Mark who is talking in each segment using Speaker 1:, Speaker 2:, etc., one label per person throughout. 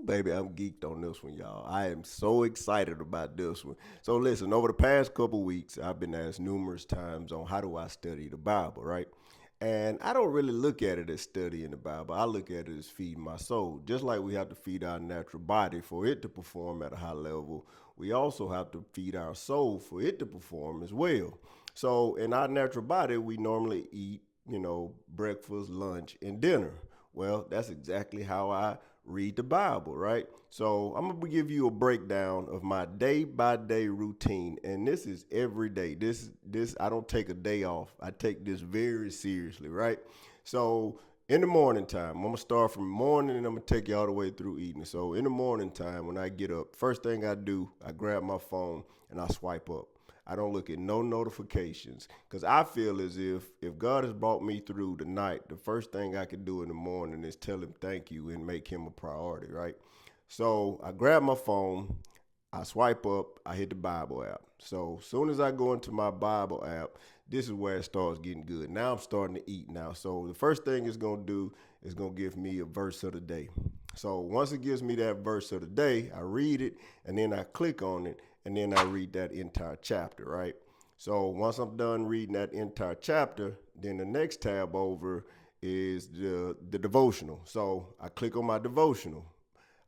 Speaker 1: baby, I'm geeked on this one, y'all. I am so excited about this one. So listen, over the past couple weeks, I've been asked numerous times on how do I study the Bible, right? And I don't really look at it as studying the Bible. I look at it as feeding my soul. Just like we have to feed our natural body for it to perform at a high level, we also have to feed our soul for it to perform as well. So in our natural body, we normally eat, breakfast, lunch, and dinner. Well, that's exactly how I read the Bible, right? So I'm gonna give you a breakdown of my day by day routine, and this is every day. This I don't take a day off. I take this very seriously, right? So in the morning time, I'm gonna start from morning and I'm gonna take you all the way through evening. So in the morning time, when I get up, first thing I do, I grab my phone and I swipe up. I don't look at no notifications because I feel as if God has brought me through the night, the first thing I can do in the morning is tell him thank you and make him a priority, right? So I grab my phone, I swipe up, I hit the Bible app. So as soon as I go into my Bible app, this is where it starts getting good. Now I'm starting to eat now. So the first thing it's gonna do is gonna give me a verse of the day. So once it gives me that verse of the day, I read it and then I click on it and then I read that entire chapter, right? So once I'm done reading that entire chapter, then the next tab over is the devotional. So I click on my devotional.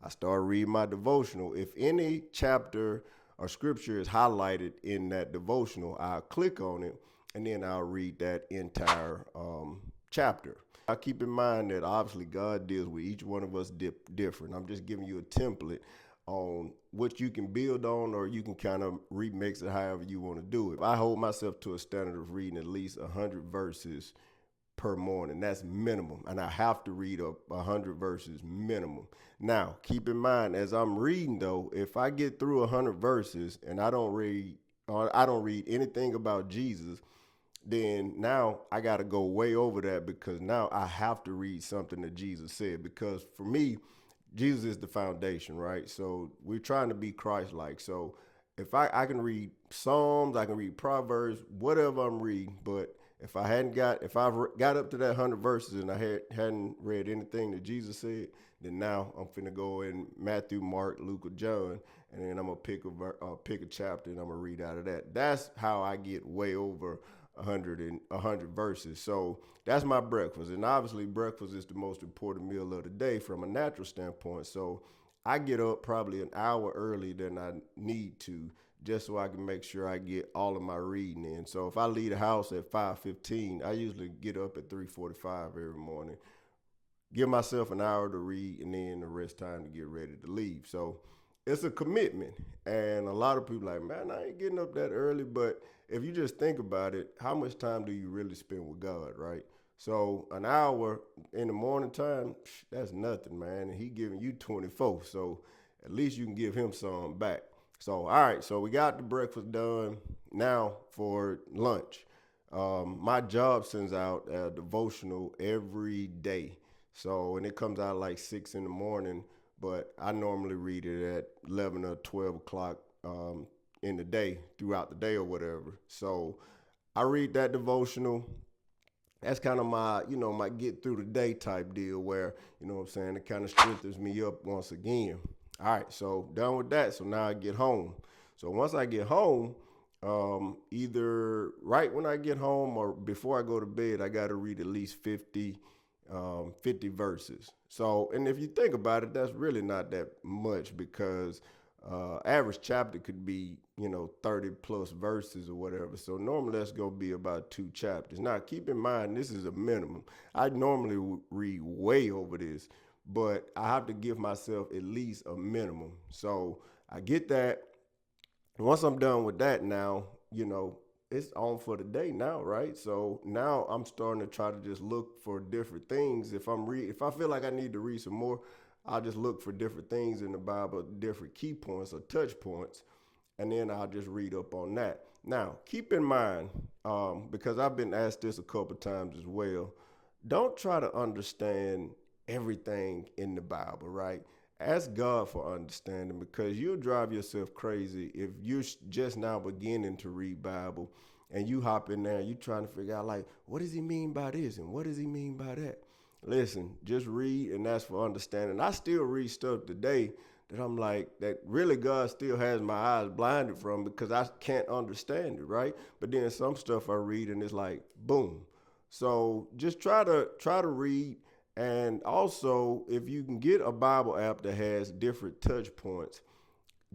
Speaker 1: I start reading my devotional. If any chapter or scripture is highlighted in that devotional, I'll click on it and then I'll read that entire chapter. I keep in mind that obviously God deals with each one of us different. I'm just giving you a template on what you can build on, or you can kind of remix it however you want to do it. I hold myself to a standard of reading at least 100 verses per morning. That's minimum. And I have to read 100 verses minimum. Now, keep in mind, as I'm reading though, if I get through 100 verses and I don't read anything about Jesus, then now I got to go way over that because now I have to read something that Jesus said. Because for me, Jesus is the foundation, right? So we're trying to be Christ like. So if I can read Psalms, I can read Proverbs, whatever I'm reading, but if I've got up to that 100 verses and hadn't read anything that Jesus said, then now I'm finna go in Matthew, Mark, Luke, or John, and then I'm gonna pick a chapter and I'm gonna read out of that. That's how I get way over 100 verses. So that's my breakfast, and obviously breakfast is the most important meal of the day from a natural standpoint. So I get up probably an hour early than I need to just so I can make sure I get all of my reading in. So if I leave the house at 5:15, I usually get up at 3:45 every morning. Give myself an hour to read and then the rest time to get ready to leave. So it's a commitment. And a lot of people are like, man, I ain't getting up that early. But if you just think about it, how much time do you really spend with God, right? So an hour in the morning time, that's nothing, man. And he giving you 24. So at least you can give him some back. So, all right. So we got the breakfast done. Now for lunch. My job sends out a devotional every day. So, and it comes out like 6 in the morning, but I normally read it at 11 or 12 o'clock in the day, throughout the day or whatever. So I read that devotional. That's kind of my get through the day type deal where, you know what I'm saying, it kind of strengthens me up once again. All right, so done with that. So now I get home. So once I get home, either right when I get home or before I go to bed, I got to read at least 50 verses. So, and if you think about it, that's really not that much because average chapter could be, 30 plus verses or whatever. So normally that's going to be about two chapters. Now, keep in mind, this is a minimum. I normally read way over this, but I have to give myself at least a minimum. So I get that. Once I'm done with that now, it's on for the day now, right? So now I'm starting to try to just look for different things. If I feel like I need to read some more, I'll just look for different things in the Bible, different key points or touch points, and then I'll just read up on that. Now, keep in mind, because I've been asked this a couple times as well, don't try to understand everything in the Bible, right? Ask God for understanding because you'll drive yourself crazy if you're just now beginning to read Bible and you hop in there and you trying to figure out like what does he mean by this and what does he mean by that. Listen, just read and ask for understanding. I still read stuff today that I'm like, that really God still has my eyes blinded from because I can't understand it, right? But then some stuff I read and it's like, boom. So just try to read, and also if you can get a Bible app that has different touch points,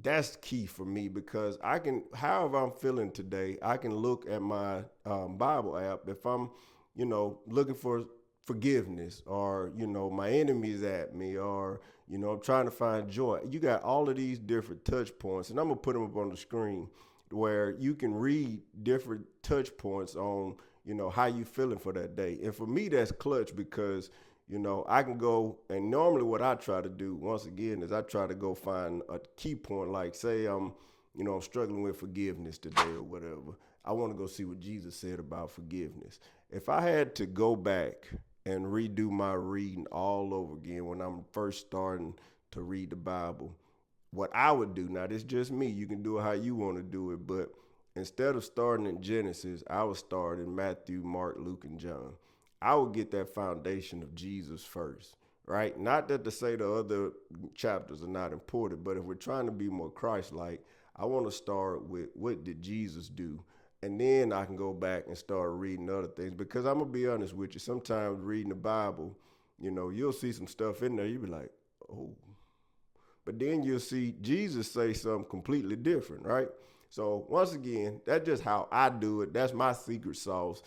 Speaker 1: that's key for me because I can, however I'm feeling today, I can look at my Bible app. If I'm, looking for forgiveness, or, my enemy's at me, or, I'm trying to find joy. You got all of these different touch points, and I'm going to put them up on the screen where you can read different touch points on, how you feeling for that day. And for me, that's clutch because I can go, and normally what I try to do once again is I try to go find a key point. Like, say I'm struggling with forgiveness today or whatever. I want to go see what Jesus said about forgiveness. If I had to go back and redo my reading all over again when I'm first starting to read the Bible, what I would do, now this is just me, you can do it how you want to do it, but instead of starting in Genesis, I would start in Matthew, Mark, Luke, and John. I would get that foundation of Jesus first, right? Not that to say the other chapters are not important, but if we're trying to be more Christ-like, I want to start with what did Jesus do? And then I can go back and start reading other things because I'm going to be honest with you. Sometimes reading the Bible, you'll see some stuff in there. You'll be like, oh, but then you'll see Jesus say something completely different, right? So once again, that's just how I do it. That's my secret sauce.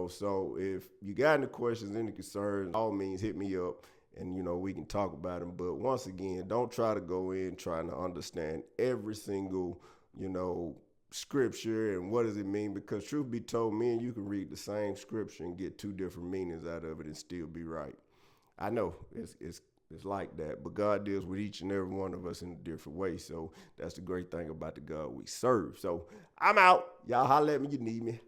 Speaker 1: So if you got any questions, any concerns, all means hit me up and we can talk about them. But once again, don't try to go in trying to understand every single, you know, scripture and what does it mean, because truth be told, me and you can read the same scripture and get two different meanings out of it and still be right. I know it's like that, but God deals with each and every one of us in a different way. So that's the great thing about the God we serve. So I'm out. Y'all holler at me, you need me.